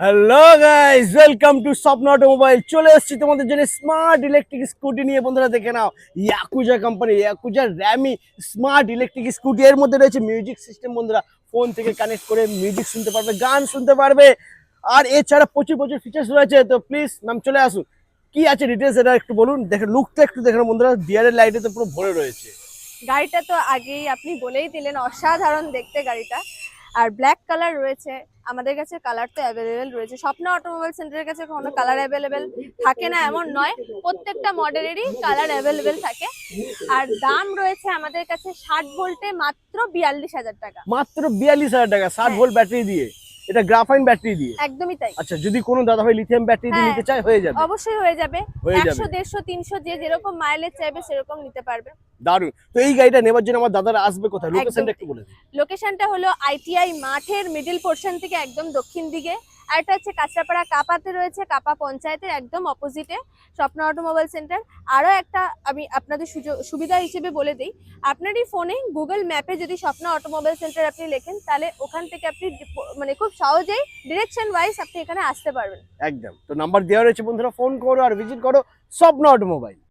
Hello guys, welcome to স্বপ্ন automobile. চলে এসেছি তোমাদের জন্য স্মার্ট ইলেকট্রিক স্কুটি নিয়ে। বন্ধুরা দেখে নাও, ইয়াকুজা কোম্পানি, ইয়াকুজা র্যামি স্মার্ট ইলেকট্রিক স্কুটি। এর মধ্যে রয়েছে মিউজিক সিস্টেম। বন্ধুরা ফোন থেকে কানেক্ট করে মিউজিক শুনতে পারবে, গান শুনতে পারবে। আর এছাড়া প্রচুর প্রচুর ফিচার্স রয়েছে। তো প্লিজ ম্যাম চলে আসুন। কি আছে ডিটেলস এটা একটু বলুন। দেখে লুকটা একটু দেখে নাও বন্ধুরা, ডিআরএল লাইটে তো পুরো ভরে রয়েছে। গাড়িটা তো আগেই আপনি বলেই দিলেন, অসাধারণ দেখতে গাড়িটা। আর ব্ল্যাক কালার রয়েছে। আমাদের কাছে কালার তো অ্যাভেলেবেল রয়েছে। স্বপ্ন অটোমোবাইল সেন্টারের কাছে কোনো কালার অ্যাভেলেবেল থাকে না এমন নয়, প্রত্যেকটা মডেলেরই কালার অ্যাভেলেবেল থাকে। আর দাম রয়েছে আমাদের কাছে 60 ভোল্টে মাত্র 42,000 টাকা। মাত্র 42,000 টাকা 60 হ্যাঁ, ভোল্ট ব্যাটারি দিয়ে। এটা গ্রাফাইন ব্যাটারি দিয়ে। একদমই তাই। আচ্ছা, যদি কোনো দাদা ভাই লিথিয়াম ব্যাটারি দিয়ে হ্যাঁ, নিতে চায় হয়ে যাবে। অবশ্যই হয়ে যাবে। হয়ে যাবে। 100, 150, 300 যে যেরকম মাইলেজ চাইবে সেরকম নিতে পারবে। দারুন। তো এই গাড়িটা নেবার জন্য আমার দাদারা আসবে কোথায়? লোকেশনটা একটু বলে দিন। লোকেশনটা হলো আইটিআই মাঠের মিডল পোর্শন থেকে একদম দক্ষিণ দিকে। আর এটা হচ্ছে কাঁচরাপাড়া কাপাতে রয়েছে, কাপা পঞ্চায়েতের একদম অপোজিটে স্বপ্ন অটোমোবাইল সেন্টার। আরও একটা আমি আপনাদের সুবিধা হিসেবে বলে দিই, আপনারই ফোনে গুগল ম্যাপে যদি স্বপ্ন অটোমোবাইল সেন্টার আপনি লেখেন, তাহলে ওখান থেকে আপনি মানে খুব সহজেই ডিরেকশন ওয়াইজ আপনি এখানে আসতে পারবেন। একদম। তো নাম্বার দেওয়া রয়েছে বন্ধুরা, ফোন করো আর ভিজিট করো স্বপ্ন অটোমোবাইল।